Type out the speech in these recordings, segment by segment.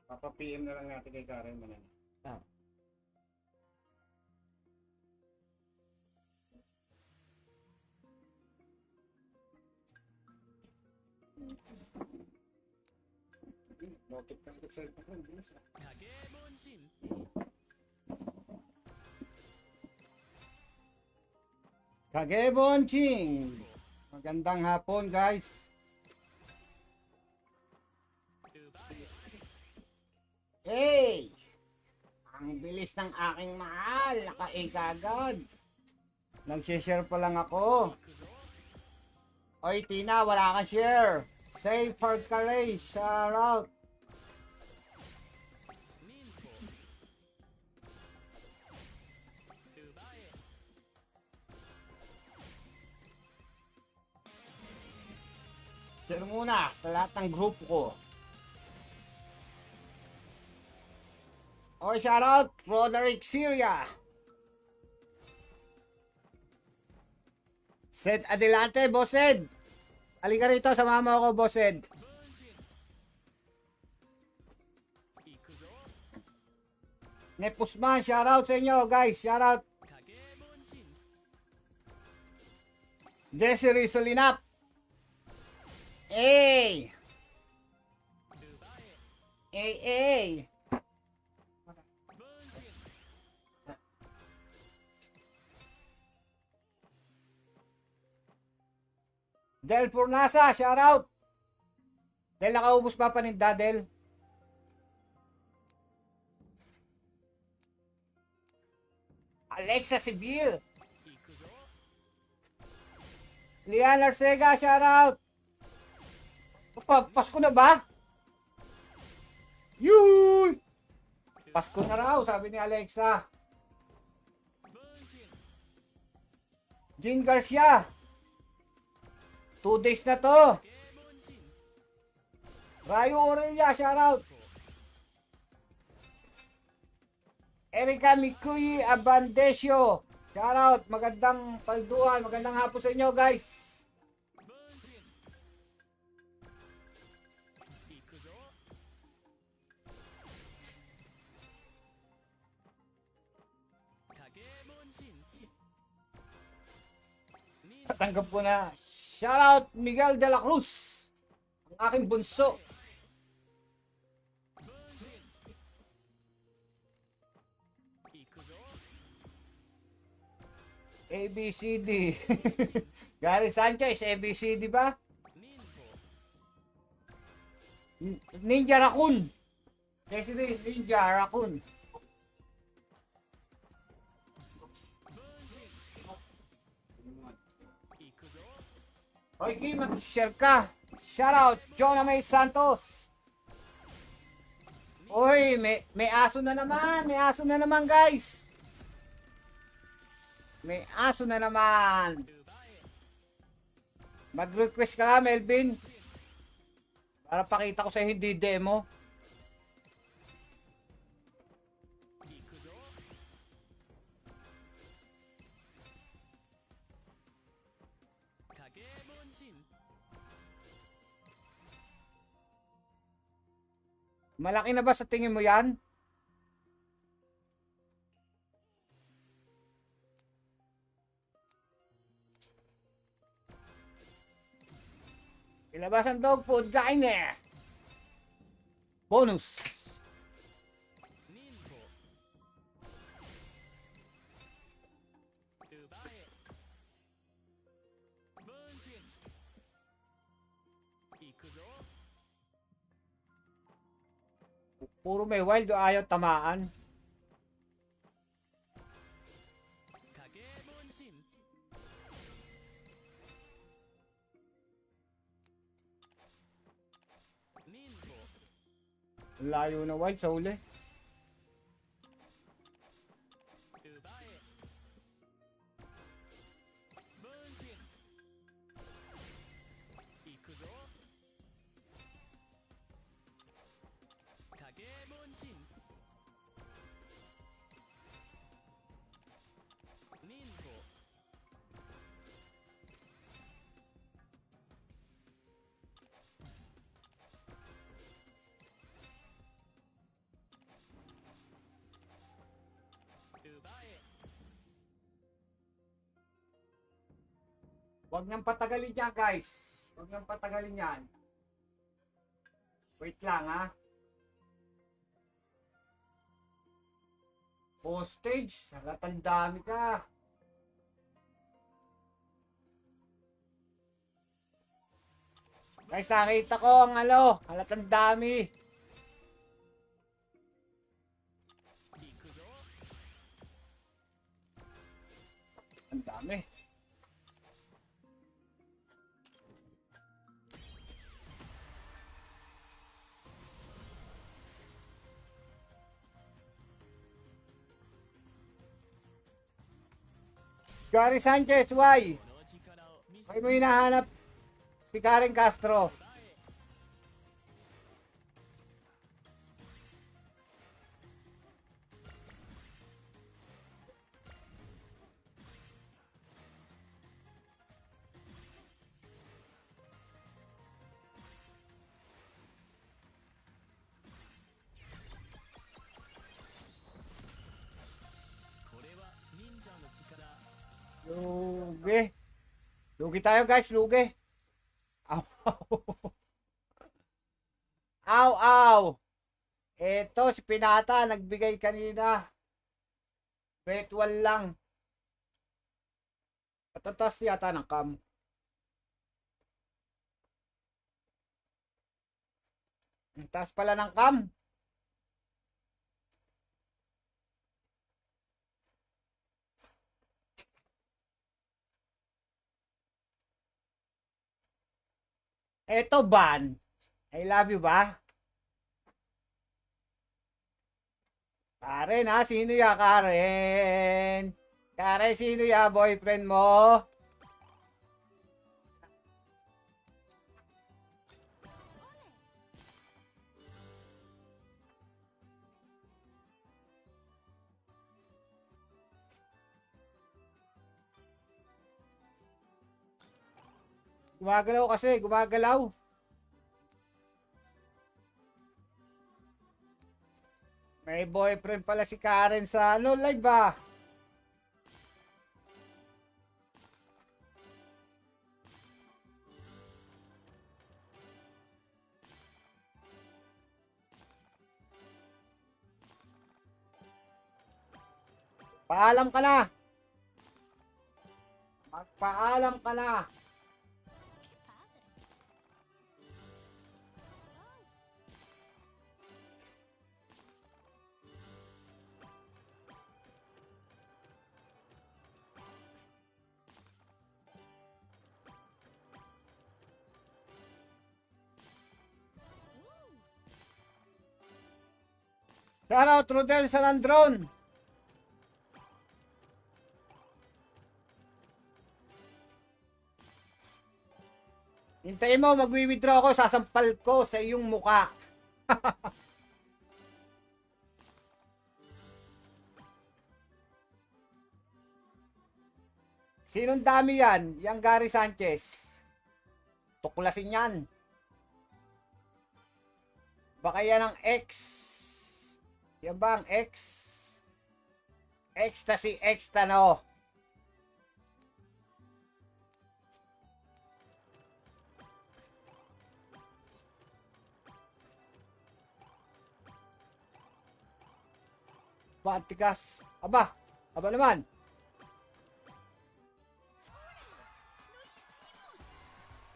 Papa-PM na lang natin kay Karen mo na. Ah. Notif kasi sa cellphone. Bilis ah. Kagebonching! Magandang hapon guys. Hey! Ang bilis ng aking mahal. Nakaig agad. Nag-share pa lang ako. Oy Tina, wala kang share. Save for Kalay. Shout out. Share muna sa lahat ng grupo ko. Oy, shout out Roderick Syria. Sed adelante, Boss Ed. Halika rito, samahan mo ako, Boss Ed. Nepusman, shout out sa inyo, guys. Shout out. Desiree Solinap. Hey! Hey, hey! Del Furnasa, shout out. Del, nakaubos pa paninda, Del. Alexa Sibil. Lian Arcega, shout out. Pasko na ba? Yun! Pasko na raw, sabi ni Alexa. Jean Garcia. 2 days na to. Rayo Aurelia, shout out. Erika Mikuyi Abandesio, shout out. Magandang palduan, magandang hapon sa inyo, guys. Tanggap ko na. Shout out Miguel de la Cruz, ang aking bunso. ABCD. Gary Sanchez, ABCD ba? Ninja Raccoon. Desiree, Ninja Raccoon. Okay, mag-share ka. Shout out, Jonah May Santos. Oy, may aso na naman. May aso na naman, guys. May aso na naman. Mag-request ka, Melvin. Para pakita ko sa hindi demo. Malaki na ba sa tingin mo yan? Ilabas ang dog food, kain na. Bonus. Puro may wild o ayaw tamaan. Layo na wild sa huli. Huwag nang patagalin yan, guys. Huwag nang patagalin yan. Wait lang, ha. Hostage. Halatang dami ka. Guys, nakita ko ang halatang dami. Ang dami. Gary Sanchez, why? Why mo hinahanap si Karen Castro? Lugi. Lugi tayo, guys, lugi. Aw. Aw, aw. Eto, si Pinata, nagbigay kanina. Betwal lang. Patatas yata ng cam. Ang taas pala ng cam. Eto, ban. I love you ba? Karen, ha? Sino ya, Karen? Karen, sino ya, boyfriend mo? Gumagalaw kasi, gumagalaw. May boyfriend pala si Karen sa live ba? Paalam ka na. Magpaalam ka na. Shoutout Rodel Salandron. Hintayin mo, magwi-withdraw ako, sasampal ko sa iyong muka. Sinong dami yan? Yang Gary Sanchez. Tuklasin yan. Baka yan ang X. Yan ba ang X? Ecstasy Extano. Bantikas. Aba. Aba naman.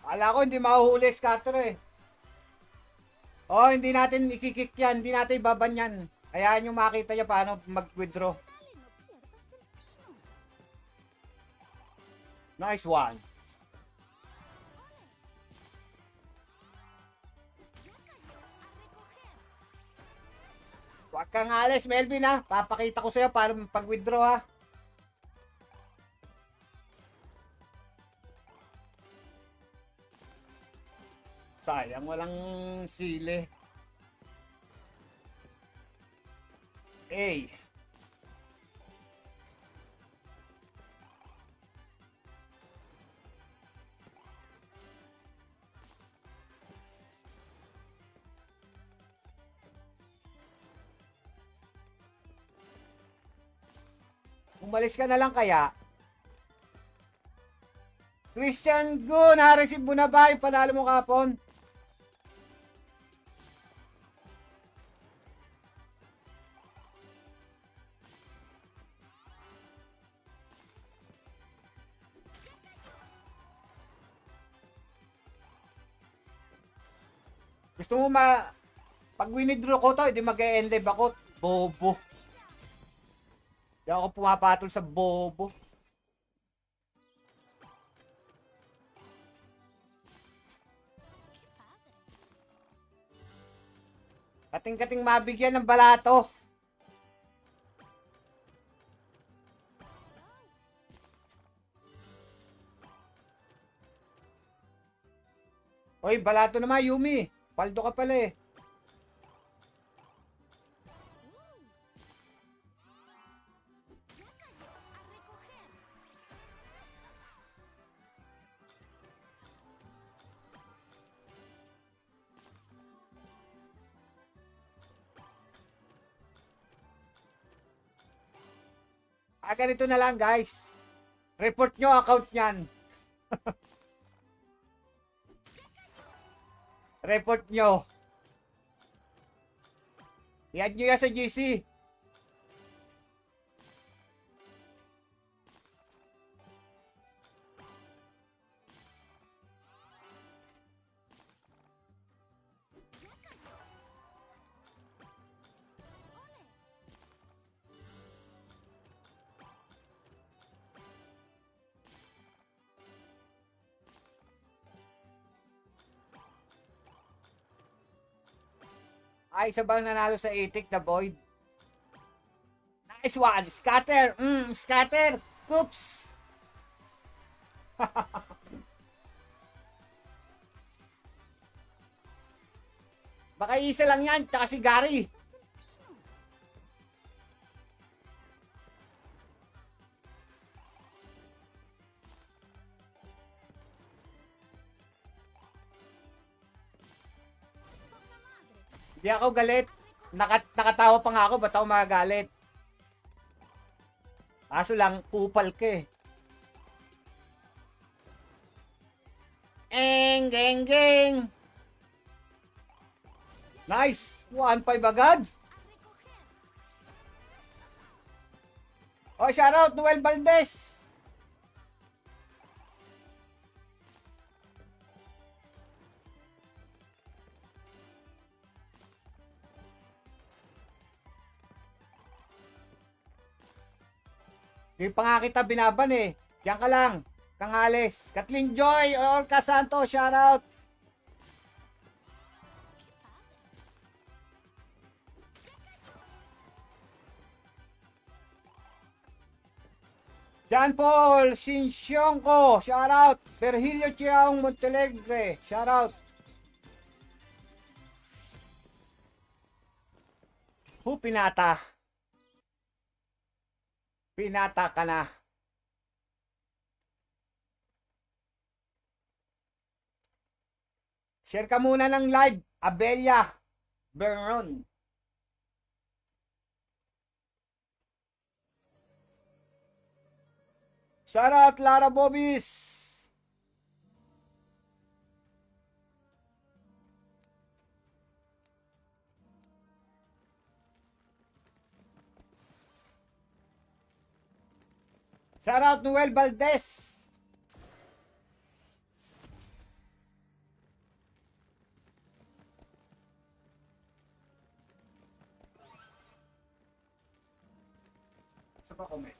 Akala ko hindi mahuhuli scatter eh. Oh, hindi natin ikikik yan. Hindi natin ibaban yan. Hayaan nyo makita niya paano mag-withdraw. Nice one. Huwag kang alis, Melvin ha. Papakita ko sa'yo paano pag-withdraw ha. Sayang, walang sili. Hey. Umalis ka na lang kaya. Christian Gu, na-receive mo na ba yung panalo mo kapon? Gusto mo pag winidraw ko to, hindi mag-e-end live ako. Bobo. Hindi ako pumapatol sa bobo. Kating-kating mabigyan ng balato. Oy, balato naman, Yumi. Paldo ka pala eh. Ganito na lang guys. Report nyo account nyan. Report nyo. I-add nyo yan sa GC. Ay, isa bang nanalo sa itik na Void? Nice one! Scatter! Scatter! Coops! Baka isa lang yan, tsaka si Gary. Hindi ako galit. Nakatawa pa nga ako, ba't ako magagalit? Kaso lang, kupal ka eh. Geng. Nice! 1-5 agad. Oh, shoutout Noel Valdez. Yung pa nga kita binaban eh. Diyan ka lang. Kangales. Kathleen Joy or Casanto, shoutout. John Paul Sinsyongko, shoutout. Virgilio Chiaong Montelegre, shoutout. Pinata. Pinata ka na. Share ka muna ng live. Abelia Berron. Shoutout Lara Bobis. Shoutout Noel Valdez. Sa pa comment.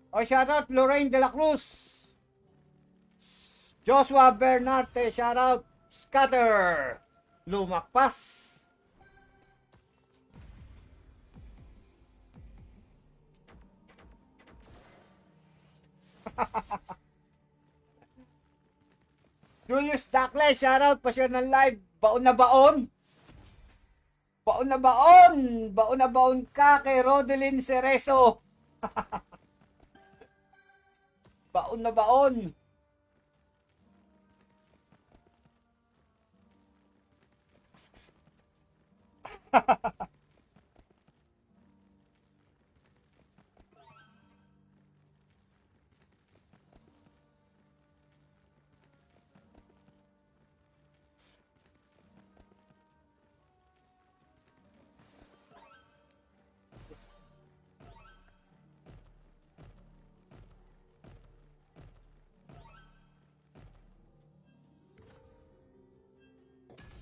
O shoutout Lorraine de la Cruz. Joshua Bernarte, shoutout. Scatter. Lumakpas. Julius Dakle, shoutout. Pa-share ng live. Baon na baon. Baon na baon. Baon na baon ka kay Rodelyn Cerezo. Baon na baon.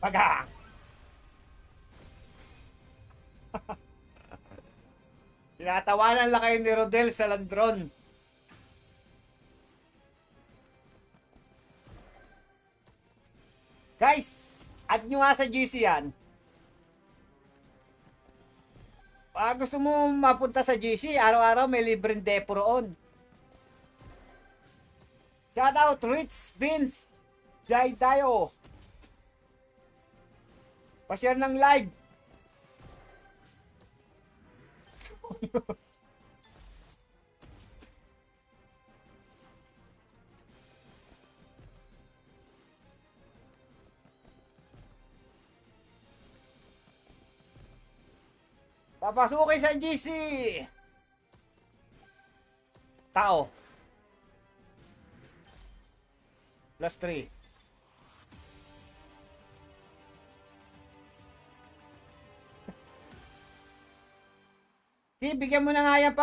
Paga! Tinatawanan lang kayo ni Rodel sa Landron. Guys, add nyo nga sa GC yan. Gusto mo mapunta sa GC, araw-araw may libreng depo roon. Shout out Rich Vince Jai Dayo. Pa-share ng live. Papasukin sa GC. Tao. +3. Ki, bigyan mo na nga yan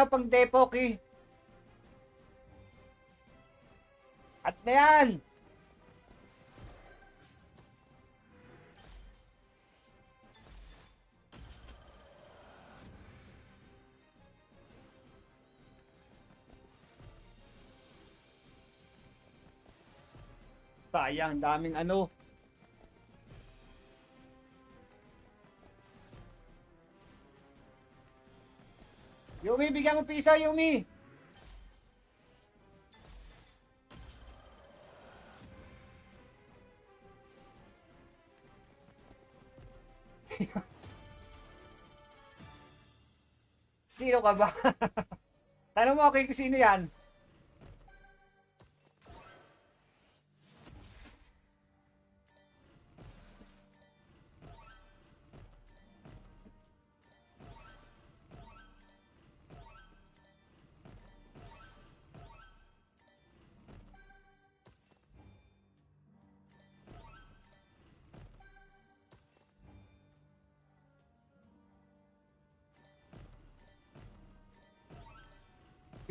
pang depo, Ki. At na yan. Sayang, daming ano. Yumi, bigyan mo pisa, Yumi. Sino ka ba? Tanong mo okay kung sino yan.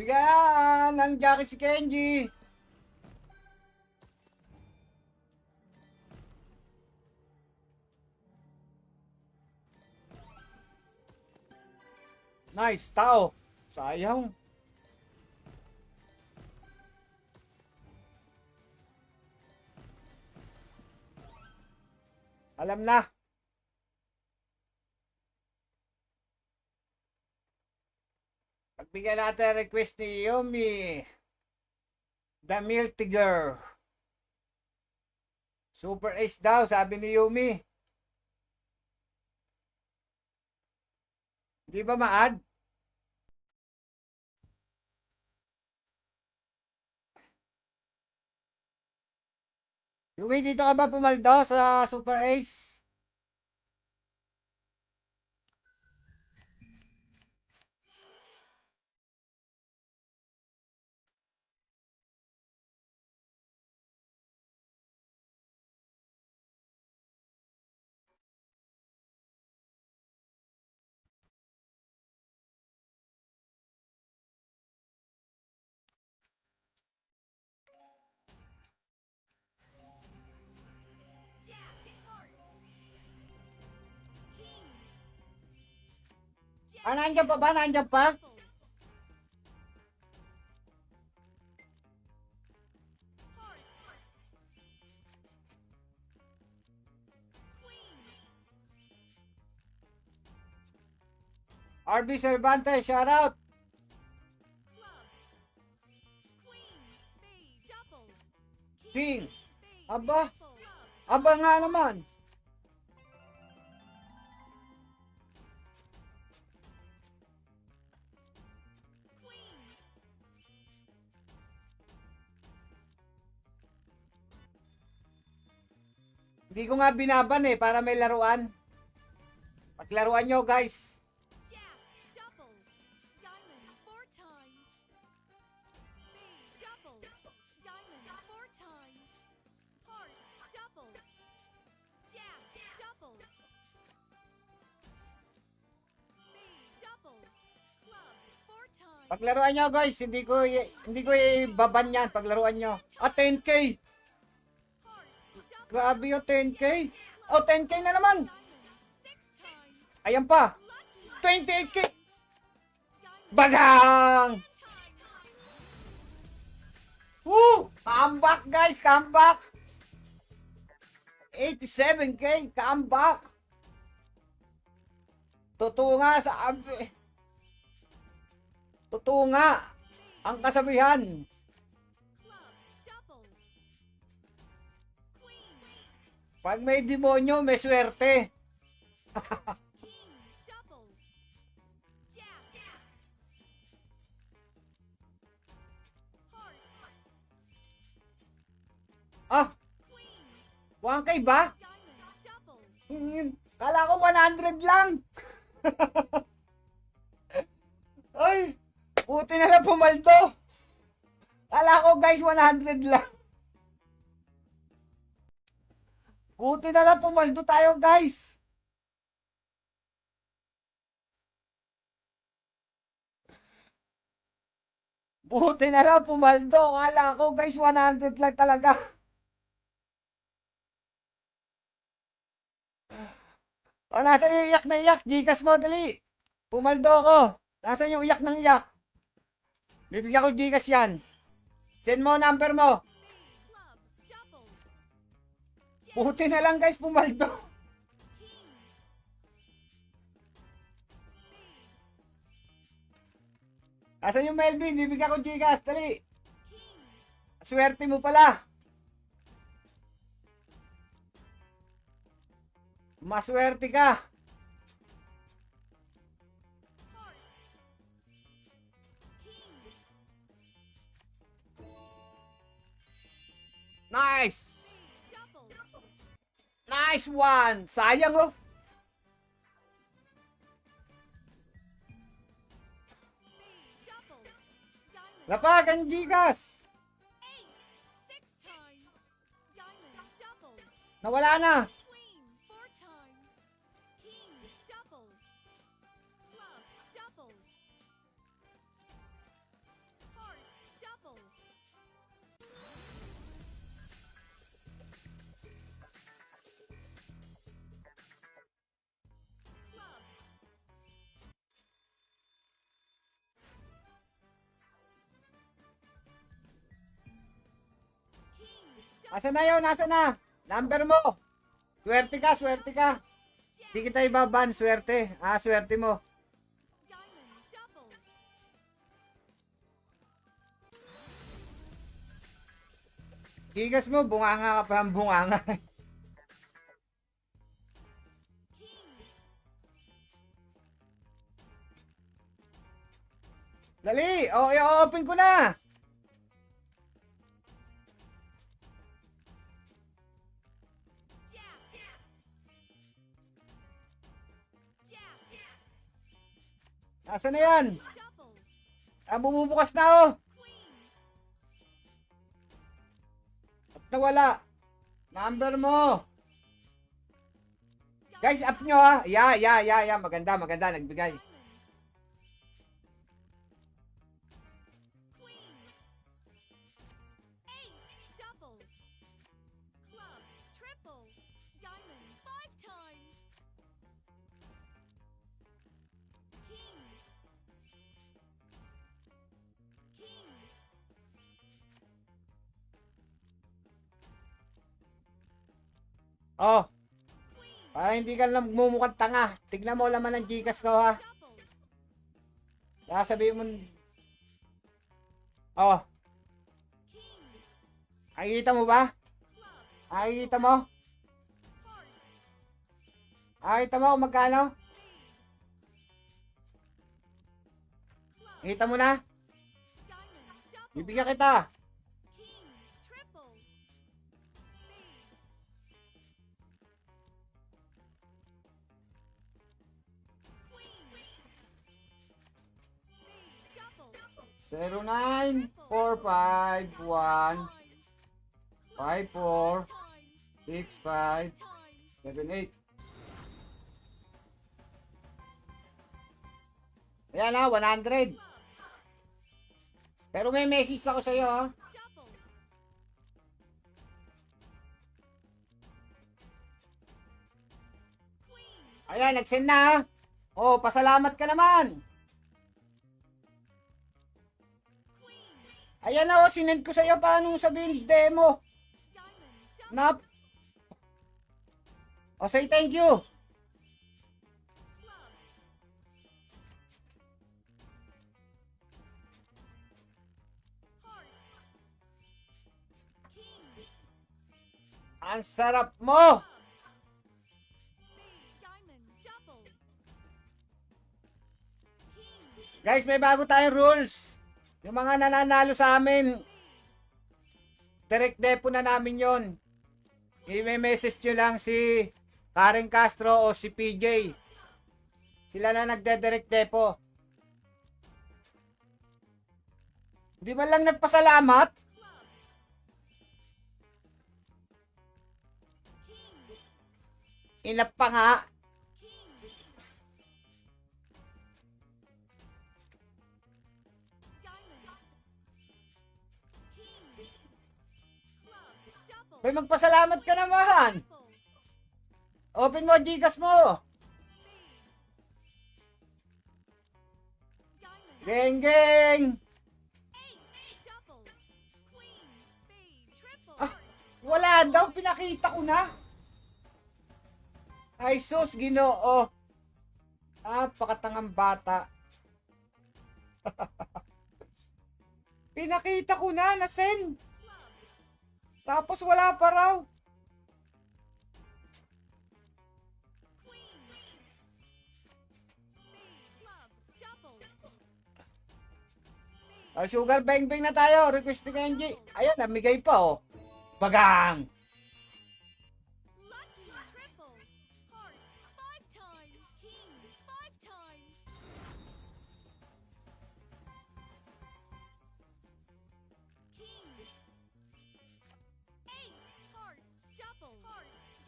Bigyan ng jacket si Kenji. Nice, tao. Sayang. Alam na. Pagbigyan natin request ni Yumi. The Milk Tiger. Super Ace daw, sabi ni Yumi. Di ba ma-add? Yumi, dito ka ba pumaldo sa Super Ace? Nandiyan pa ba? Nandiyan pa? RB Cervantes, shout out. King. Aba. Aba nga naman. Hindi ko nga binaban para may laruan. Paglaruan nyo guys. Paglaruan nyo guys, hindi ko ibaban yan paglaruan nyo. At 10k. Grabe yung 10k. Oh, 10k na naman. Ayan pa. 28k. Bagang! Woo! Comeback guys, comeback. 87k, comeback. Totoo nga sabi. Totoo nga ang kasabihan. Pag may demonyo, may swerte. Ah, 1K ba? Kala ko 100 lang. Ay, buti na lang pumaldo. Kala ko guys 100 lang. Buti na lang pumaldo tayo guys. Buti na lang pumaldo. Kala ko guys 100 lang talaga. O, nasa yung iyak na iyak? Gcash mo, dali. Pumaldo ako. Nasaan yung iyak ng iyak? Bibigyan ko Gcash yan. Send mo number mo. Buti na lang guys, pumaldo. Nasaan yung Melvin? Bibigyan ko Gcash, dali. Swerte mo pala. Maswerte ka. Nice. Nice one. Sayang oh. Lapagan Gcash. Nawala na. Asa na yun? Asa na? Number mo. Swerte ka, swerte ka. Di kita ibaban, swerte. Swerte mo. Gigas mo, bunganga ka pa ng bunganga. Dali! O, i-open ko na! Nasaan na yan? Bumubukas na oh. At nawala. Number mo. Guys, up nyo ha. Yeah. Maganda. Nagbigay. Oh. Para hindi ka lang mumukhang tanga. Tignan mo laman ng Gcash ko ha. Sasabihin mo. Oh. Nakikita mo ba? Nakikita mo? Nakikita mo kung magkano? Nakita mo na? Bibigyan kita. Zero 9 4 5 1 5 4 6 5 7 8. Ayan na, 100. Pero may message ako sa iyo ha. Ayan, nag-send na ha. Oh, pasalamat ka naman. Ayan na oh, sinend ko sa'yo paano sabihin demo. Na, oh, say thank you. Ang sarap mo. Guys, may bago tayong rules. Yung mga nananalo sa amin, direct depo na namin yon. I-message nyo lang si Karen Castro o si PJ. Sila na nagde-direct depo. Di ba lang nagpasalamat? Inap pa nga. May magpasalamat ka naman. Open mo Gcash mo. Geng geng. Ah, wala daw, pinakita ko na. Ay sus, Ginoo. Ah, pakatangang bata. Pinakita ko na, nasend. Tapos wala pa raw. Oh, sugar bang bang na tayo. Request ni Kenji. Ayan, namigay pa oh. Bagang.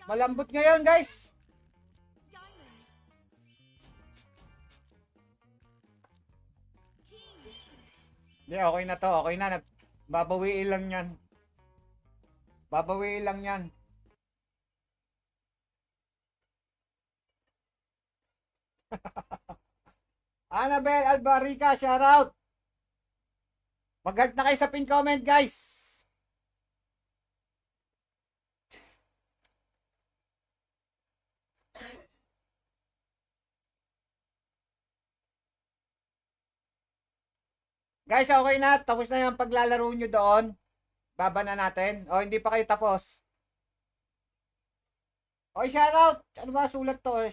Malambot ngayon, guys. Hindi, okay na to. Okay na. Babawiin lang yan. Babawiin lang yan. Annabel Albarica, shoutout. Mag-heart na kayo sa pin comment, guys. Guys, okay na. Tapos na yung paglalaro nyo doon. Baba na natin. O, hindi pa kayo tapos. O, shoutout. Ano ba sulat to?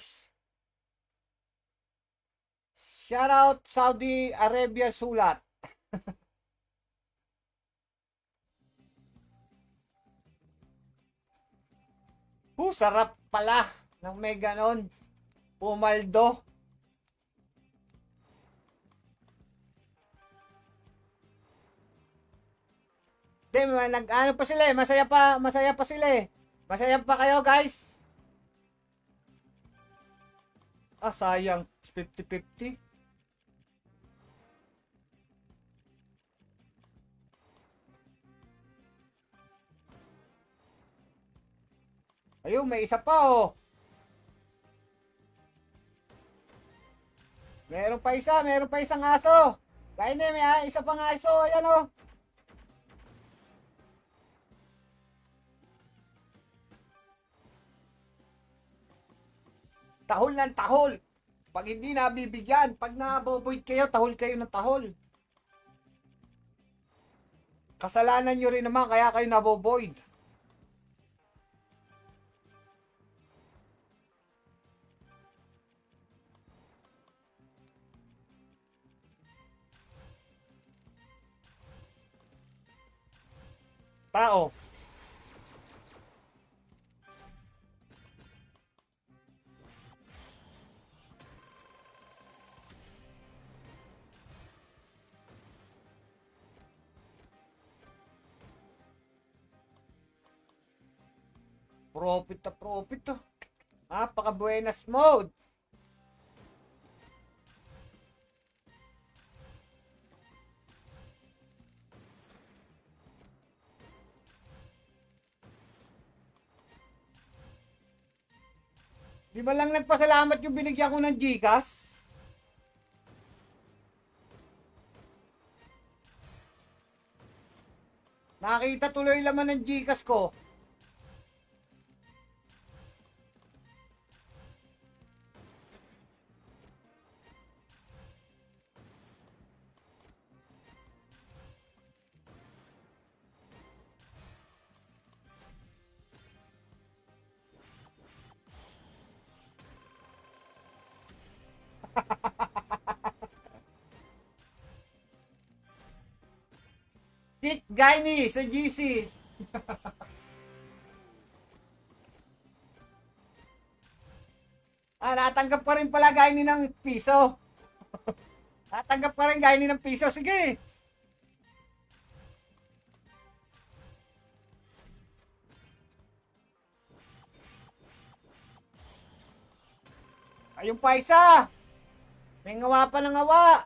Shoutout Saudi Arabia sulat. Sarap pala ng may ganon. Pumaldo. Di, nag-ano pa sila eh. Masaya pa sila eh. Masaya pa kayo, guys. Ah, sayang. 50-50. Ayun, may isa pa oh. Meron pa isang aso. Kaya na, may isa pang aso. Ayan oh. Tahol ng tahol. Pag hindi nabibigyan, pag naboboid kayo, tahol kayo ng tahol. Kasalanan nyo rin naman, kaya kayo naboboid. Tao. Profit na profit to. Napaka-buenas mode. Di ba lang nagpasalamat yung binigyan ko ng Gcash? Nakita tuloy laman ng Gcash ko. Dick Gaini sa GC. Natanggap pa rin pala Gaini ng piso. Natanggap pa rin Gaini ng piso. Sige. Ayun pa isa. May ngawa pa ng ngawa.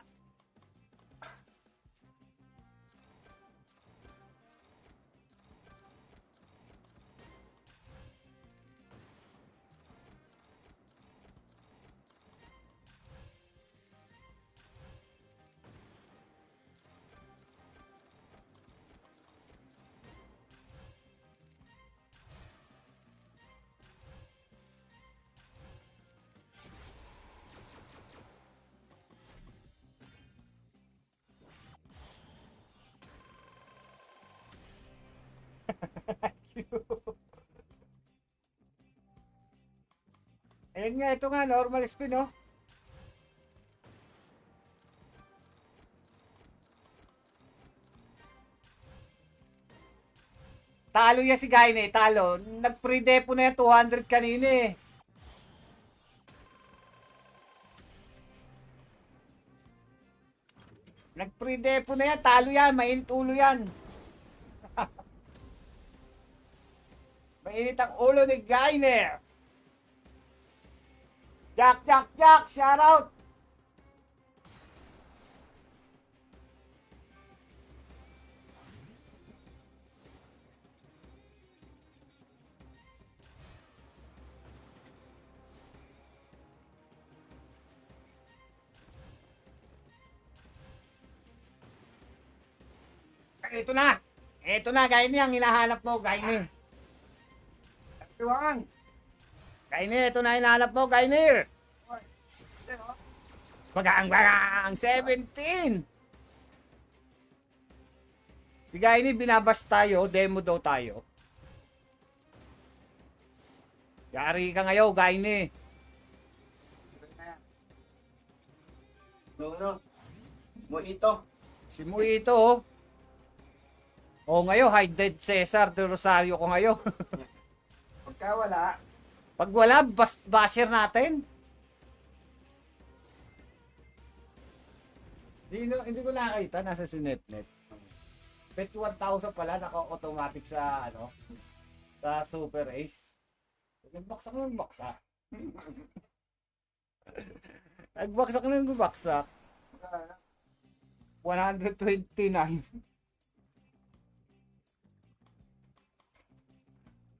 Ayan nga, ito nga, normal spin, oh. Talo yan si Gaine, talo. Nag-pre-depo na yan, 200 kanina eh. Nag-pre-depo na yan, talo yan, mainit ulo yan. Mainit ang ulo ni Gaine. Jack, Jack, Jack, shout out. Ito na. Ito na, Gaine, ang hinahanap mo, Gaine. Tiwang. Gaine, ito na hinahanap mo, Gaine. Bagang 17. Si Gaine, binabas tayo, demo daw tayo. Yari ka ngayon, Gaine. No. Mojito. Si Muito, oh. Oh, ngayon, high dead Cesar de Rosario ko ngayon. Pagka wala, Pag wala, basher natin. Hindi ko nakita, nasa si NetNet. Bet 1,000 pala, naka-automatic sa, sa Super Ace. Nagbaksak na nagbaksak. Nagbaksak na nagbaksak. 129.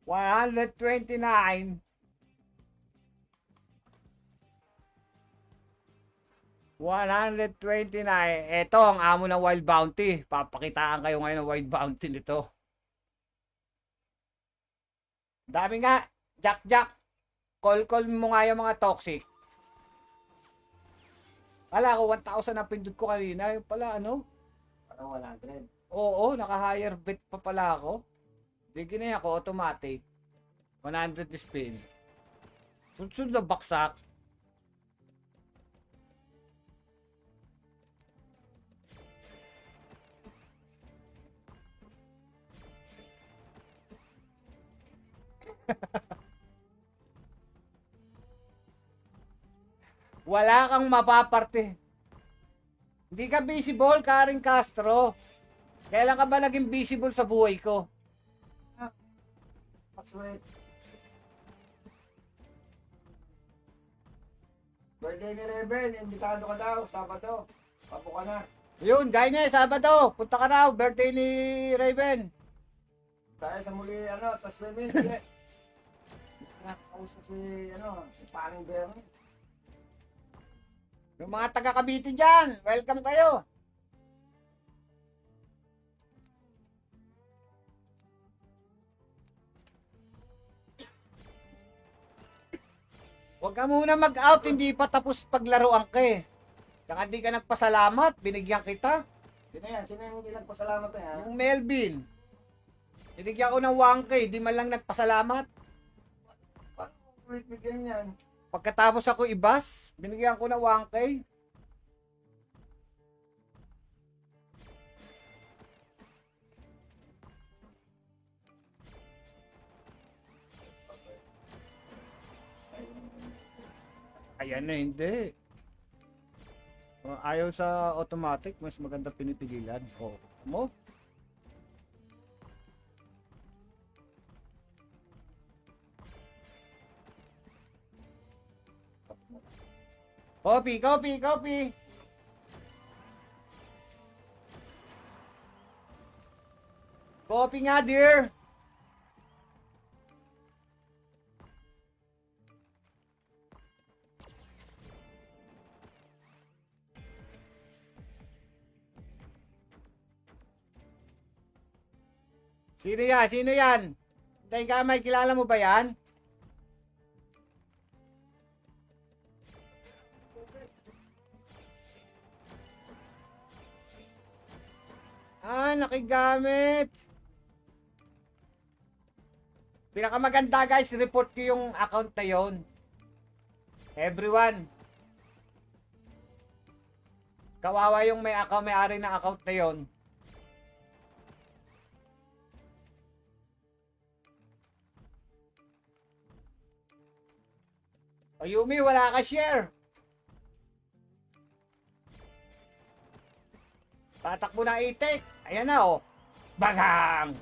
129. 129. Ito ang amo ng Wild Bounty. Papakitaan kayo ngayon ng Wild Bounty nito. Dami nga. Jack, Jack. Call mo nga yung mga toxic. Wala ko, 1,000 na pindot ko kanina. Yung pala, parang 100. Oo, naka-higher bet pa pala ako. Di ginaya ko, automatic. 100 spin. Sunod na baksak. Wala kang mapaparte. Hindi ka visible, Karen Castro. Kailan ka ba naging visible sa buhay ko? Password. Birthday ni Rebel, imbitado ka daw, Sabado. Papo ka na. Yun, Gaine, Sabado. Punta ka na, birthday ni Raven. Tayo sa muli, sa swimming. Kausap si Paring Bernie. Yung mga taga Cavite dyan, welcome kayo. Huwag ka muna mag-out, hindi pa tapos paglaruan ka eh. Tsaka di ka nagpasalamat, binigyan kita. Sino yan? Sino yung hindi nagpasalamat na yan? Yung Melvin. Binigyan ko ng 1K, di man lang nagpasalamat. Paano ulit bigyan yan? Pagkatapos ako ibas, binigyan ko ng 1K. Ayan na, hindi. Ayaw sa automatic, mas maganda pinipigilan. O, mo? Copy, copy, copy. Copy nga, dear. Sino yan? Sino yan? Tay Gamay, kilala mo ba yan? Nakigamit. Pinakamaganda guys, report ko yung account na yon. Everyone. Kawawa yung may-ari ng account na yon. O Yumi, wala ka share. Tatakbo na itik. Ayan na oh. Bagang!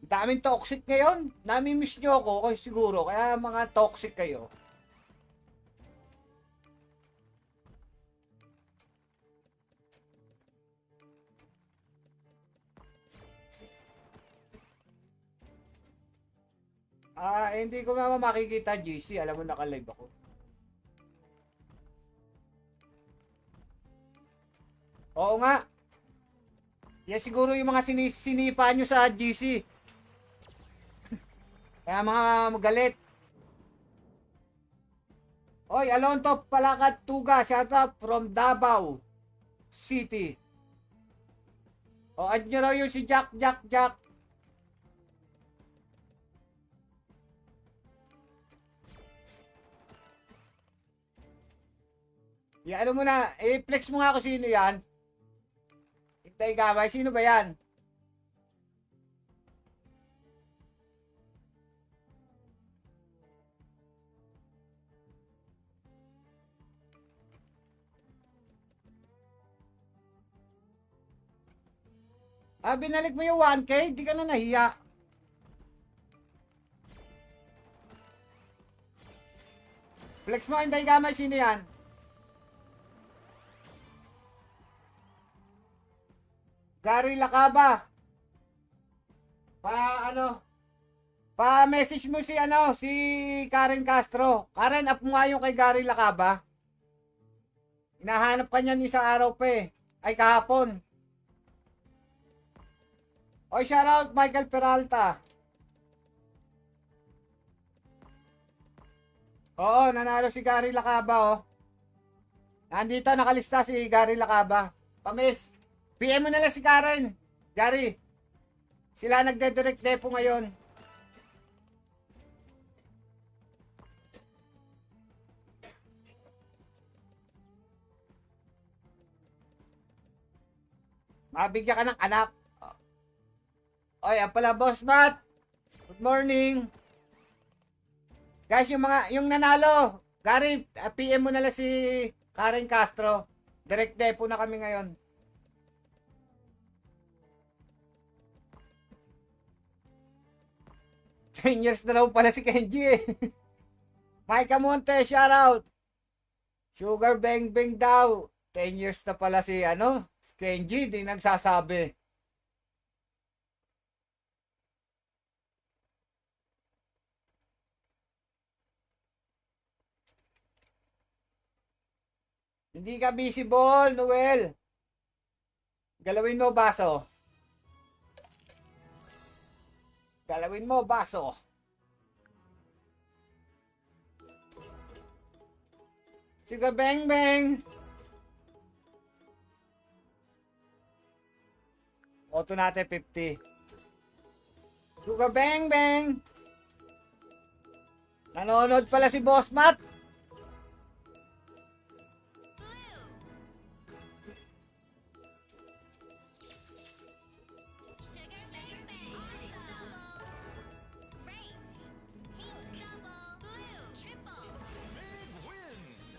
Daming toxic ngayon. Nami-miss nyo ako kasi siguro. Kaya mga toxic kayo. Hindi ko naman makikita GC. Alam mo naka-live ako. Oo nga. Yan siguro yung mga sinipa nyo sa GC. Kaya mga magalit. Oy, Alonto Palakat Tuga, shout out from Davao City. O, add nyo raw yung si Jack. Ano mo na, i-flex mo nga ako sino yan. Hintay Gamay, sino ba yan? Binalik mo yung 1K, di ka na nahiya. Flex mo, Hintay Gamay, sino yan? Gary Lacaba. Pa-message mo si Karen Castro. Karen, up mo nga yung kay Gary Lacaba. Hinahanap ka niyan isang araw pa eh. Ay, kahapon. Oy, shoutout Michael Peralta. Oo, nanalo si Gary Lacaba oh. Nandito nakalista si Gary Lacaba. Pamis, PM mo na lang si Karen. Gary, sila nagde-direct depo ngayon. Mabigyan ka ng anak. Oy, ang pala Boss Matt. Good morning. Guys, yung nanalo, Gary, PM mo na lang si Karen Castro. Direct depo na kami ngayon. 10 years na daw pala si Kenji eh. Micah Monte, shoutout. Sugar Bang Bang daw. 10 years na pala si Kenji, di nagsasabi. Hindi ka visible, Noel. Galawin mo, baso. Galawin mo, baso. Sugar Bang Bang. Auto natin 50. Sugar Bang Bang. Nanonood pala si Boss Matt.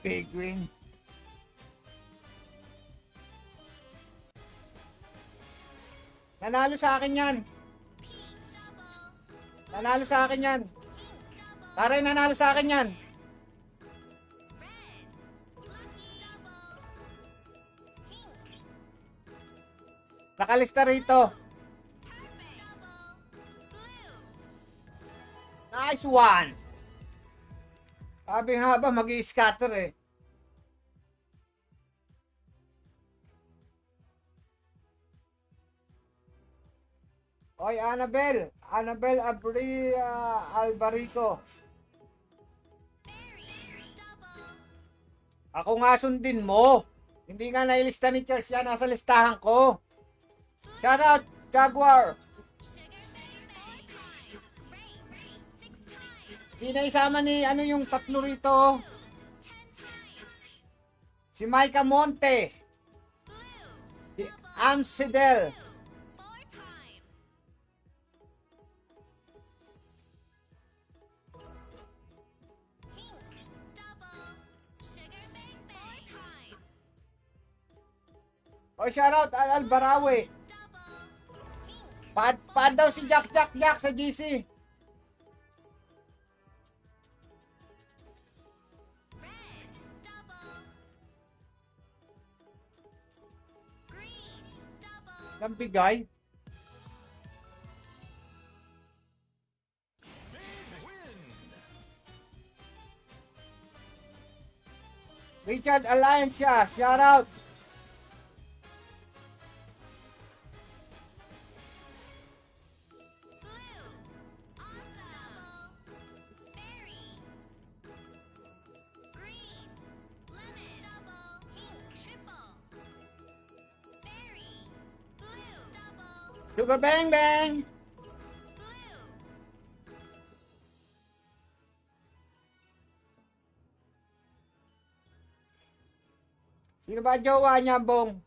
Big win. Nanalo sa akin yan. Nanalo sa akin yan. Taray, nanalo sa akin yan. Nakalista rito. Nice one. Sabi nga ba, mag-i-scatter eh. Oy, Annabel Alvarico. Ako nga sundin mo. Hindi nga nailista ni Charles yan, nasa listahan ko. Shoutout, Jaguar. Hindi na isama ni yung tatlo rito. Si Micah Monte. Si Amsidel. O shoutout Albarawe. Pad daw si Jack sa GC. Ang bigay. Richard Alliancia, shoutout. Sugar Bang Bang! Sino ba jowa niya, Bong?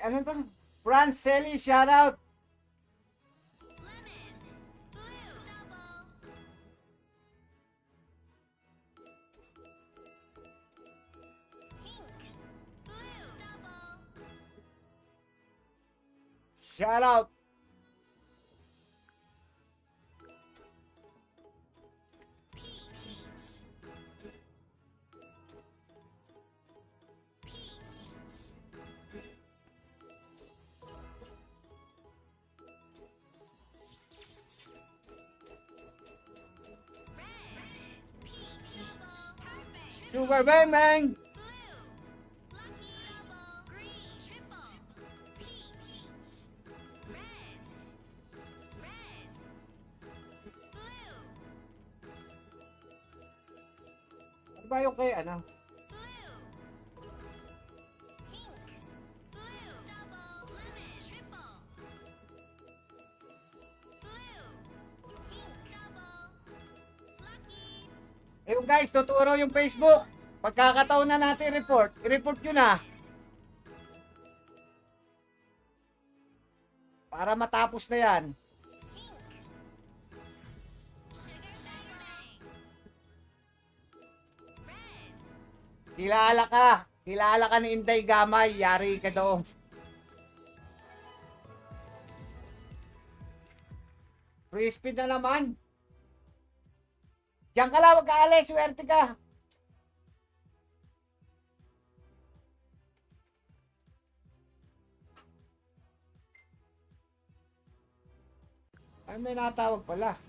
Ano to? Franz Selly, shoutout. Shoutout. Sugar Bang Bang! Ano ba yung kay ano? Ayun guys, tuturo yung Facebook. Pagkakataon na natin report, i-report nyo na. Para matapos na yan. Kilala ka. Kilala ka ni Inday Gamay. Yari ka doon. Free speed na naman. Diyan ka lang, wag ka alis. Swerte ka. Ay, may natawag pala.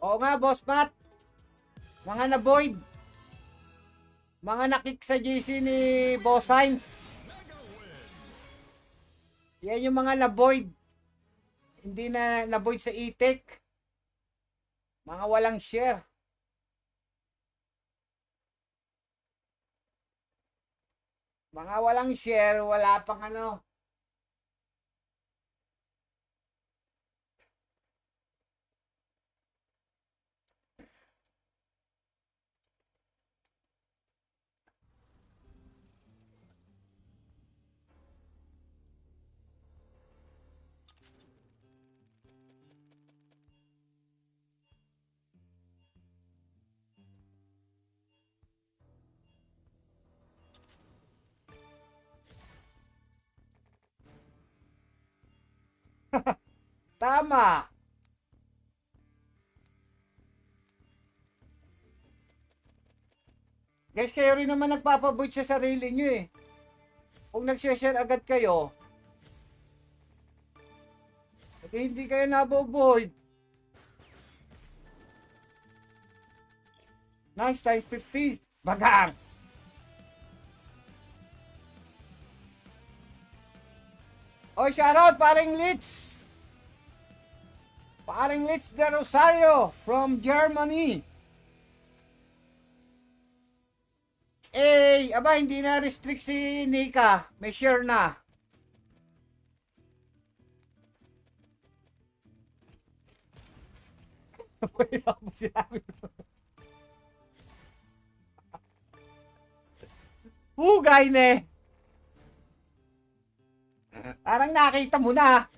Oo nga, Boss Matt. Mga na-void. Mga nakik sa GC ni Boss Hines. Yan yung mga na-void. Hindi na na-void sa e-tech. Mga walang share. Mga walang share, wala pang ano. Tama. Guys, kayo rin naman nagpapavoid sa sarili nyo eh. Kung nag-share agad kayo, hindi kayo nabovoid. Nice, times 50. Bagang! Oy, shoutout, paring Litz! Paring Litz de Rosario from Germany. Eh, aba, hindi na restrict si Nika. May share na. Wala mo sinabi ko. Hugay ne. Parang nakita mo na.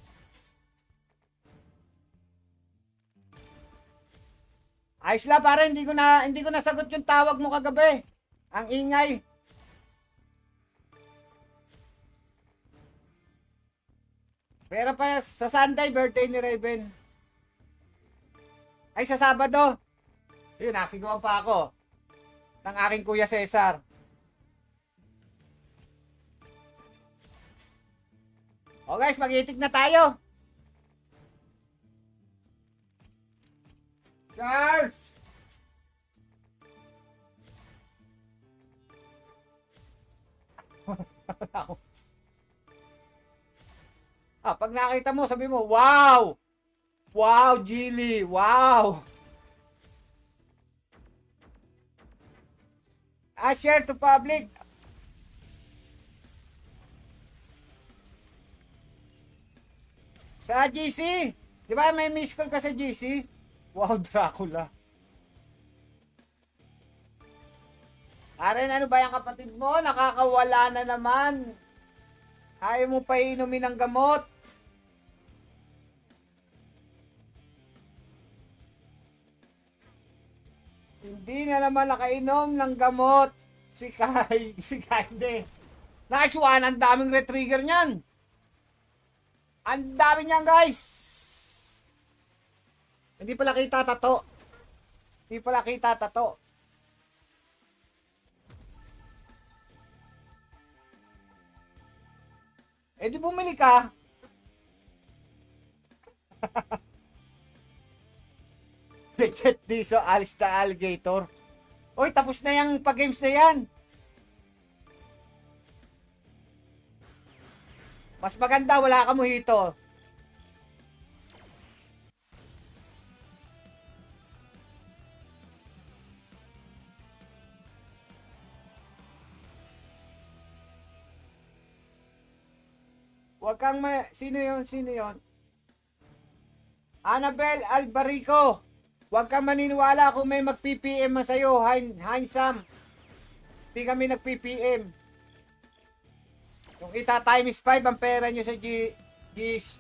Ayos lang, para hindi ko nasagot yung tawag mo kagabi. Ang ingay. Pero pa sa Sunday, birthday ni Raven. Ay, sa Sabado. Yun, nasigawan pa ako. Ng aking Kuya Cesar. O guys, mag-itik na tayo. Charles! Pag nakita mo, sabi mo, wow! Wow, Gilly! Wow! Share to public. Sa GC. Di ba may miss call ka sa GC? Wow, Dracula. Aren, ano ba yung kapatid mo? Nakakawala na naman. Ayaw mo pa inumin ng gamot. Hindi na naman nakainom ng gamot. Si Kai hindi. Nice one, ang daming retrigger niyan. Ang dami niyan, guys. Hindi pala kita tato. Hindi pala kita tato. Eh di bumili ka. Jet Diso, Alice the Alligator. Oy, tapos na yung pag-games na yan. Mas maganda, wala ka mojito. Huwag kang Sino yon? Sino yon? Annabel Albarico. Huwag kang maniniwala kung may mag-PPM man sa'yo, Sam. Hindi kami nag-PPM. Kung ita times 5 ang pera nyo sa Gcash,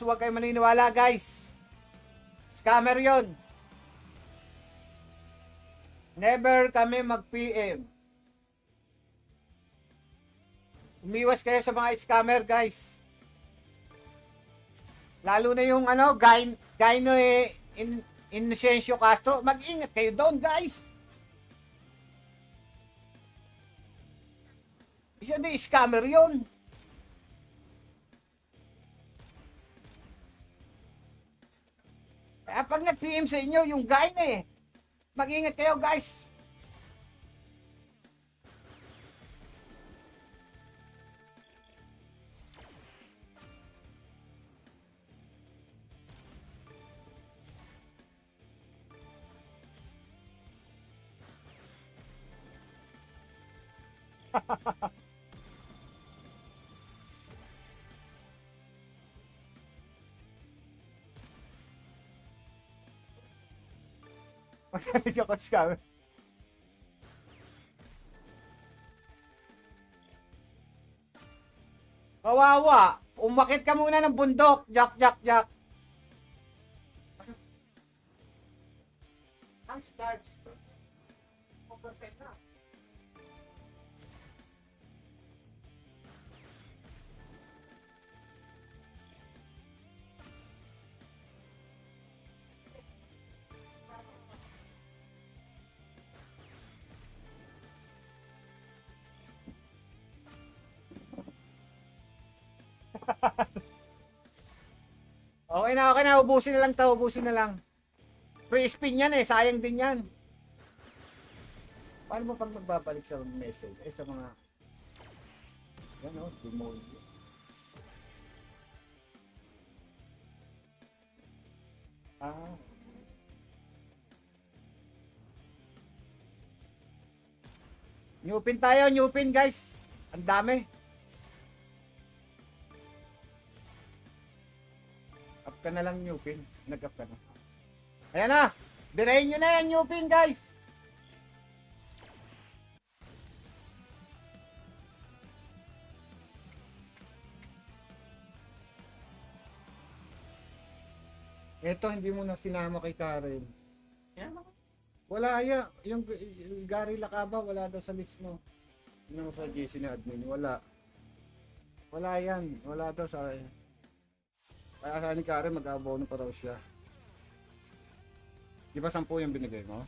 huwag kayong maniniwala, guys. Scammer yon. Never kami mag-PM. Umiwas kayo sa mga scammer, guys. Lalo na yung Gaino Inocencio Castro. Mag-ingat kayo doon, guys. Isa din scammer yun. Kaya pag nag-PM sa inyo, yung Gaino mag-ingat kayo, guys. Magaling ako scammer. Kawawa. Umakit ka muna ng bundok. Jack. Ang starts. Perfect na. Okay na. Ubusin na lang to. Ubusin na lang. Free spin yan sayang din yan. Paano mo pag magbabalik sa message? Sa mga... Yan demonyo. New pin tayo. New pin, guys. Ang dami. Up ka na lang, new pin. Nag-up ka na. Ayan na. Birahin nyo na yan, new pin, guys. Eto, hindi mo na sinama kay Karen. Wala yung Gary Lacaba, wala daw sa list mo. Yun sa GC na admin, wala. Wala yan, wala daw sa... Kaya sa ni Karen, mag-abono pa raw siya. Di ba 10 yung binigay mo?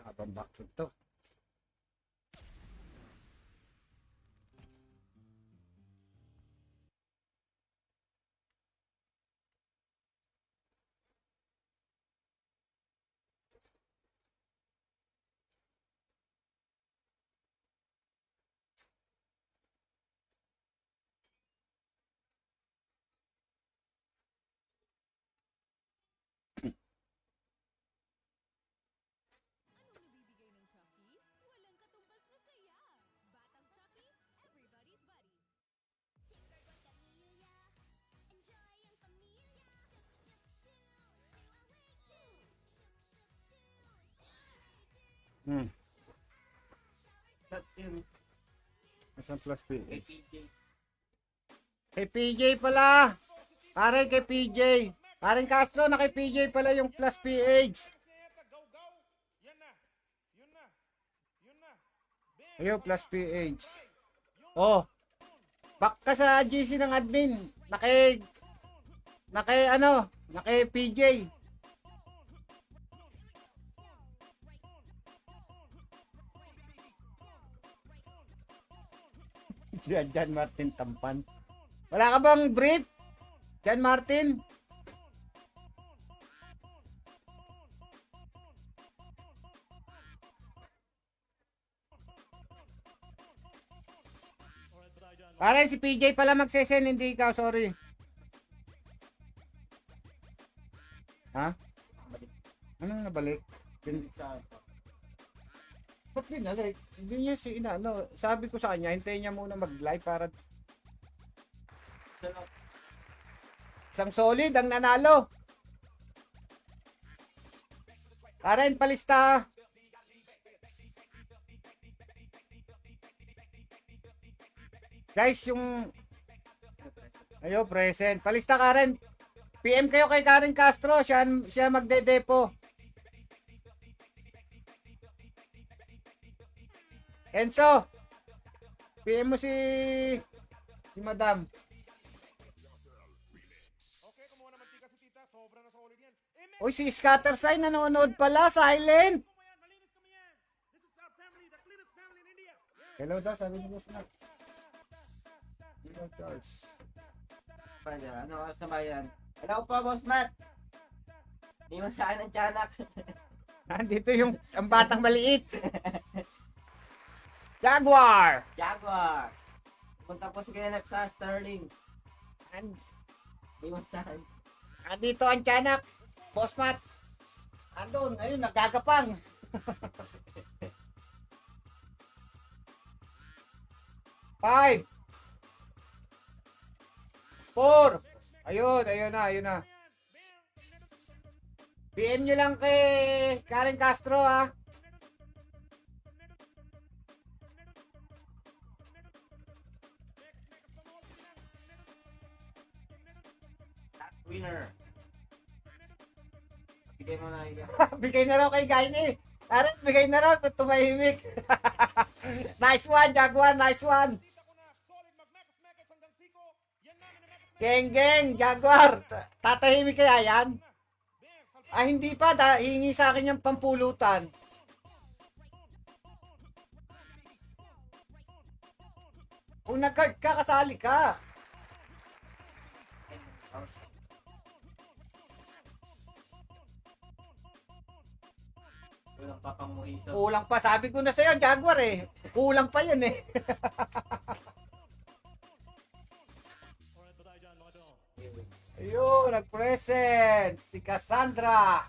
Habang backtrip to. Isang plus PH. Kay PJ pala. Pare kay PJ. Paring Castro na kay PJ pala yung plus PH. Ayun, plus PH. Oh. Back ka sa GC ng admin. Naki PJ. Yan, John Martin Tampan. Wala ka bang brief? John Martin? Pare, si PJ pala magsesend, hindi ikaw, sorry. Ha? Anong nabalik? Ba't binalik? Hindi niya si ano, sabi ko sa kanya, hintayin niya muna mag-live para isang solid ang nanalo. Karen, palista. Guys, yung ayo present. Palista Karen. PM kayo kay Karen Castro, siya magde-depo. Enzo. PM mo si Madam. Uy, si Scatterside nanonood pala, silent. Hello daw, sabi ni Boss Matt. Hello, Charles. Ano oras na ba yan? Hello po, Boss Matt. Hindi mo sa akin ang tiyanak. Nandito yung ang batang maliit. Jaguar. Jaguar. Punta po si Kenneth sa Sterling. Hindi mo sa akin. Nandito ang tiyanak. Boss Matt. Andun, ayun, nagagapang. Five. 4. Ayun na. PM nyo lang kay Karen Castro, ha. Winner. Bigay mo na ikaw. Bigay na raw kay Gaini. Karen, bigay na raw. Tumahimik. Nice one, Jaguar. Nice one. Geng, Jaguar. Tatahimik kaya yan? Ah, hindi pa. Hingi sa akin yung pampulutan. Kung nag-card ka, kasali ka. Walang papamuhito. Kulang pa. Sabi ko na sa'yo, Jaguar eh. Kulang pa yan eh. Ayun, nag-present. Si Cassandra.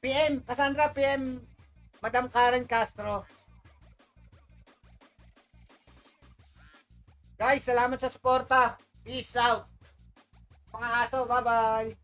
PM, Cassandra, PM. Madam Karen Castro. Guys, salamat sa suporta. Peace out. Mga aso, bye-bye.